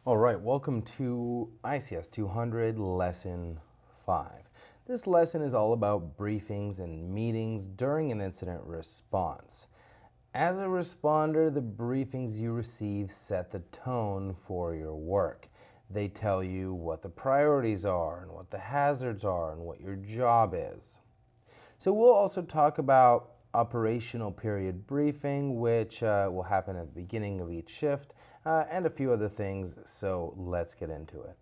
All right, welcome to ICS 200 Lesson 5. This lesson is all about briefings and meetings during an incident response. As a responder, the briefings you receive set the tone for your work. They tell you what the priorities are and what the hazards are and what your job is. So we'll also talk about operational period briefing, which will happen at the beginning of each shift, and a few other things, so let's get into it.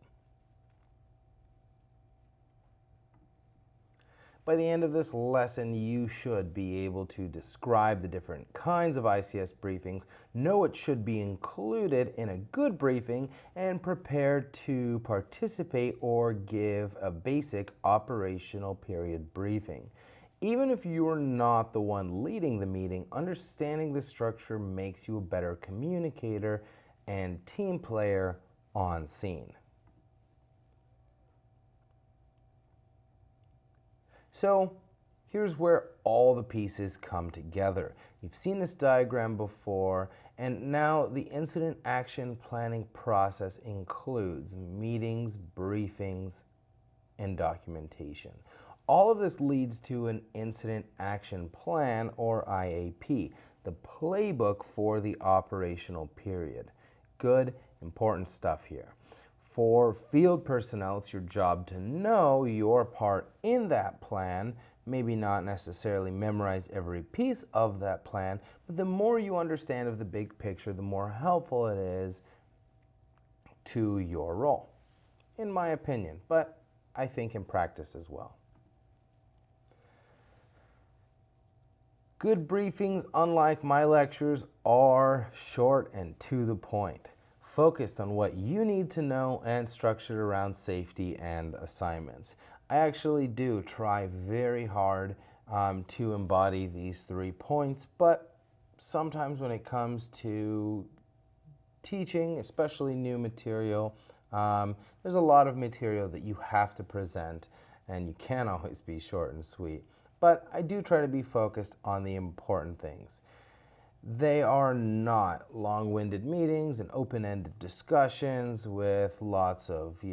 By the end of this lesson, you should be able to describe the different kinds of ICS briefings, know what should be included in a good briefing, and prepare to participate or give a basic operational period briefing. Even if you are not the one leading the meeting, understanding the structure makes you a better communicator and team player on scene. So here's where all the pieces come together. You've seen this diagram before, and now the incident action planning process includes meetings, briefings, and documentation. All of this leads to an incident action plan, or IAP, the playbook for the operational period. Good, important stuff here. For field personnel, it's your job to know your part in that plan, maybe not necessarily memorize every piece of that plan, but the more you understand of the big picture, the more helpful it is to your role, in my opinion, but I think in practice as well. Good briefings, unlike my lectures, are short and to the point, focused on what you need to know and structured around safety and assignments. I actually do try very hard to embody these 3 points, but sometimes when it comes to teaching, especially new material, there's a lot of material that you have to present, and you can't always be short and sweet. But I do try to be focused on the important things. They are not long-winded meetings and open-ended discussions with lots of,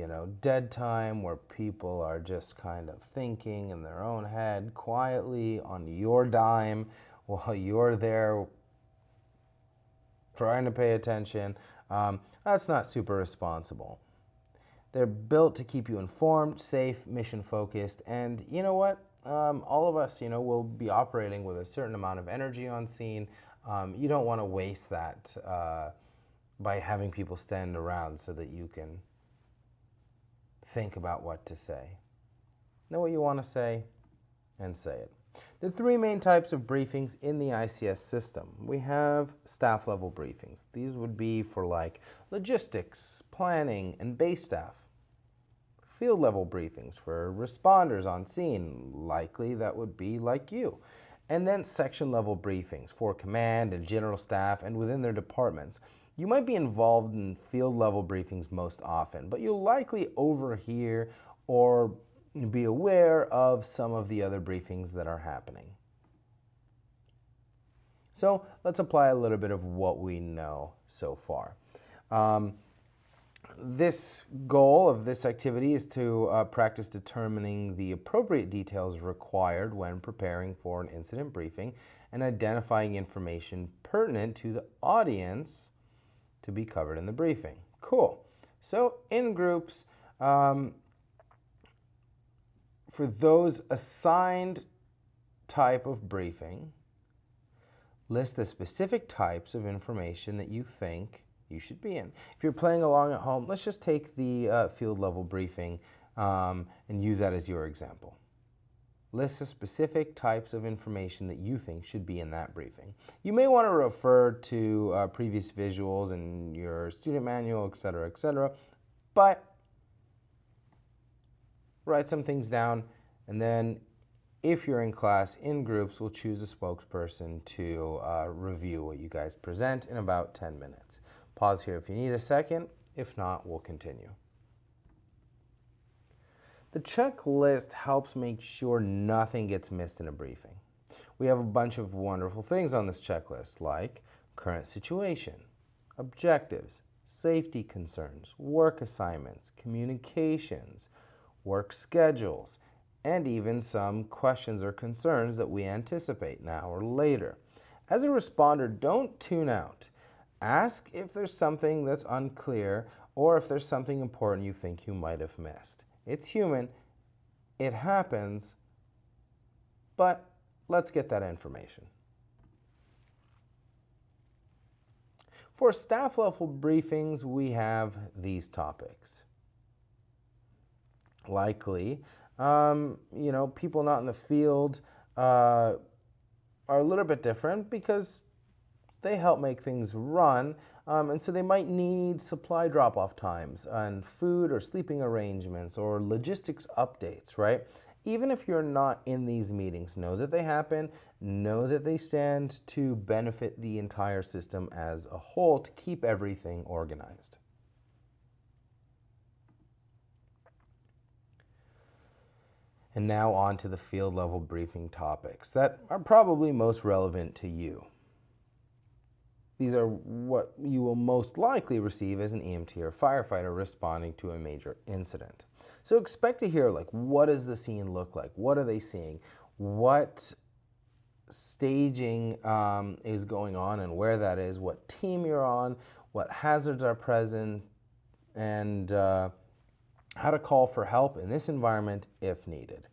dead time where people are just kind of thinking in their own head quietly on your dime while you're there trying to pay attention. That's not super responsible. They're built to keep you informed, safe, mission-focused, and you know what? All of us, will be operating with a certain amount of energy on scene. You don't want to waste that by having people stand around so that you can think about what to say. Know what you want to say and say it. The 3 main types of briefings in the ICS system. We have staff level briefings. These would be for like logistics, planning, and base staff. Field level briefings for responders on scene, likely that would be like you. And then section level briefings for command and general staff and within their departments. You might be involved in field level briefings most often, but you'll likely overhear or be aware of some of the other briefings that are happening. So let's apply a little bit of what we know so far. This goal of this activity is to practice determining the appropriate details required when preparing for an incident briefing and identifying information pertinent to the audience to be covered in the briefing. Cool. So in groups, for those assigned type of briefing, list the specific types of information that you think you should be in. If you're playing along at home, let's just take the field level briefing and use that as your example. List the specific types of information that you think should be in that briefing. You may want to refer to previous visuals in your student manual, etc., but write some things down, and then if you're in class, in groups, we'll choose a spokesperson to review what you guys present in about 10 minutes. Pause here if you need a second. If not, we'll continue. The checklist helps make sure nothing gets missed in a briefing. We have a bunch of wonderful things on this checklist, like current situation, objectives, safety concerns, work assignments, communications, work schedules, and even some questions or concerns that we anticipate now or later. As a responder, don't tune out. Ask if there's something that's unclear or if there's something important you think you might have missed. It's human, it happens, but let's get that information. For staff level briefings, we have these topics. Likely, people not in the field are a little bit different because they help make things run, and so they might need supply drop-off times and food or sleeping arrangements or logistics updates, right? Even if you're not in these meetings, know that they happen, know that they stand to benefit the entire system as a whole to keep everything organized. And now on to the field level briefing topics that are probably most relevant to you. These are what you will most likely receive as an EMT or firefighter responding to a major incident. So expect to hear, what does the scene look like? What are they seeing? What staging is going on and where that is, what team you're on, what hazards are present, and how to call for help in this environment if needed.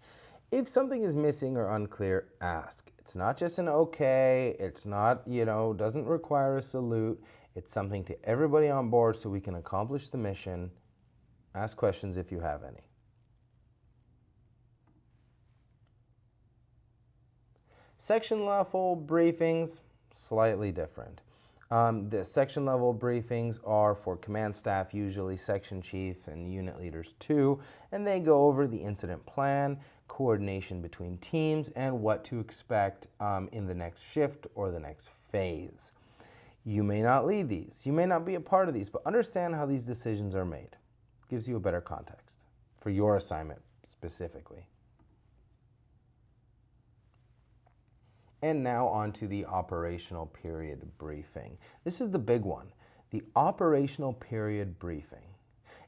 If something is missing or unclear, ask. It's not just an okay, it's not, doesn't require a salute. It's something to everybody on board so we can accomplish the mission. Ask questions if you have any. Section level briefings, slightly different. The section level briefings are for command staff, usually section chief and unit leaders too, and they go over the incident plan, coordination between teams, and what to expect in the next shift or the next phase. You may not lead these, you may not be a part of these, but understand how these decisions are made. It gives you a better context for your assignment specifically. And now on to the operational period briefing. This is the big one, the operational period briefing.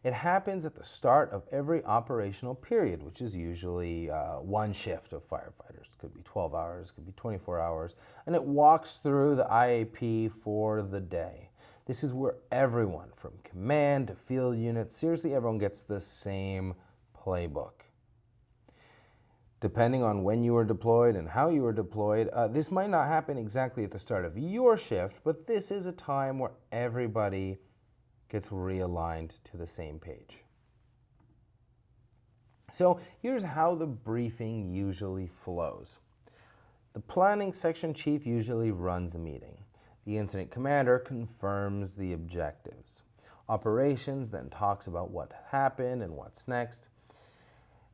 It happens at the start of every operational period, which is usually one shift of firefighters. Could be 12 hours, could be 24 hours, and it walks through the IAP for the day. This is where everyone from command to field units, seriously everyone gets the same playbook. Depending on when you were deployed and how you were deployed, this might not happen exactly at the start of your shift, but this is a time where everybody gets realigned to the same page. So here's how the briefing usually flows. The planning section chief usually runs the meeting. The incident commander confirms the objectives. Operations then talks about what happened and what's next.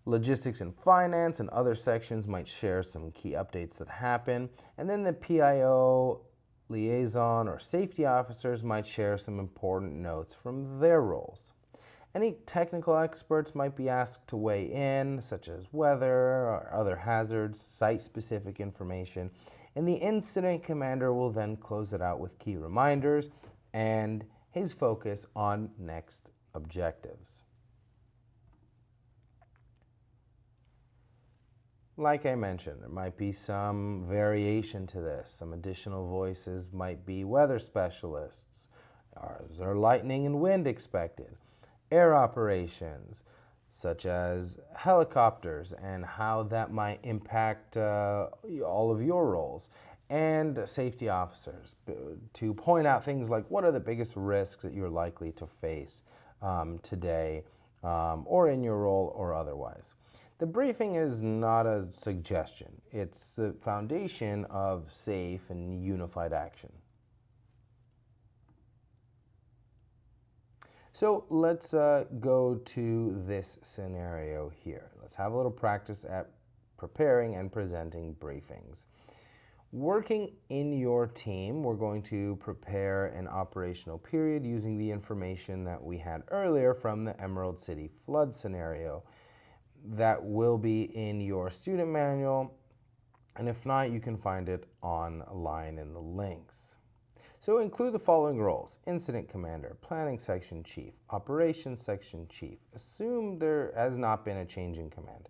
Logistics and finance and other sections might share some key updates that happen, and then the PIO, liaison, or safety officers might share some important notes from their roles. Any technical experts might be asked to weigh in, such as weather or other hazards, site-specific information, and the incident commander will then close it out with key reminders and his focus on next objectives. Like I mentioned, there might be some variation to this. Some additional voices might be weather specialists. Is there lightning and wind expected? Air operations, such as helicopters and how that might impact all of your roles. And safety officers to point out things like what are the biggest risks that you're likely to face today or in your role or otherwise. The briefing is not a suggestion. It's the foundation of safe and unified action. So let's go to this scenario here. Let's have a little practice at preparing and presenting briefings. Working in your team, we're going to prepare an operational period using the information that we had earlier from the Emerald City flood scenario. That will be in your student manual, and if not, you can find it online in the links. So include the following roles: incident commander, planning section chief, operations section chief. Assume there has not been a change in command.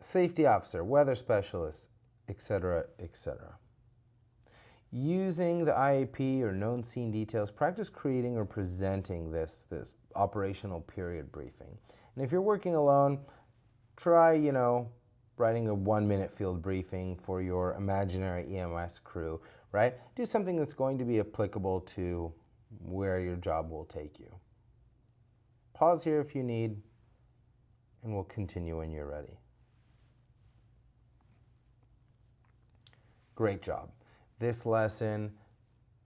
Safety officer, weather specialist, etc., etc. Using the IAP or known scene details, practice creating or presenting this operational period briefing. And if you're working alone, try, writing a 1-minute field briefing for your imaginary EMS crew, right? Do something that's going to be applicable to where your job will take you. Pause here if you need, and we'll continue when you're ready. Great job. This lesson,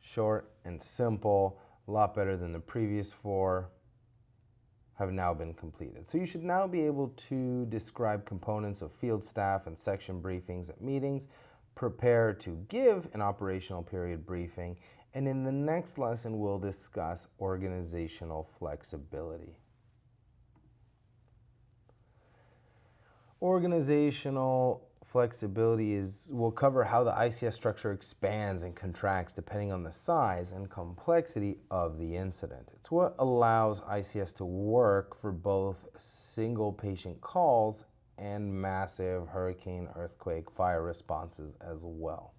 short and simple, a lot better than the previous 4, have now been completed. So you should now be able to describe components of field staff and section briefings at meetings, prepare to give an operational period briefing, and in the next lesson we'll discuss organizational flexibility. Organizational flexibility will cover how the ICS structure expands and contracts depending on the size and complexity of the incident. It's what allows ICS to work for both single patient calls and massive hurricane, earthquake, fire responses as well.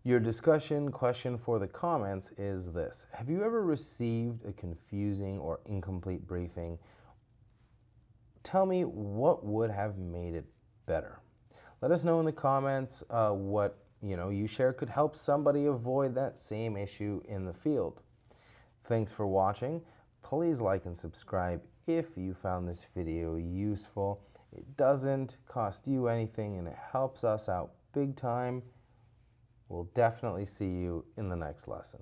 Your discussion question for the comments is this: have you ever received a confusing or incomplete briefing? Tell me what would have made it better. Let us know in the comments what you share could help somebody avoid that same issue in the field. Thanks for watching. Please like and subscribe if you found this video useful. It doesn't cost you anything and it helps us out big time. We'll definitely see you in the next lesson.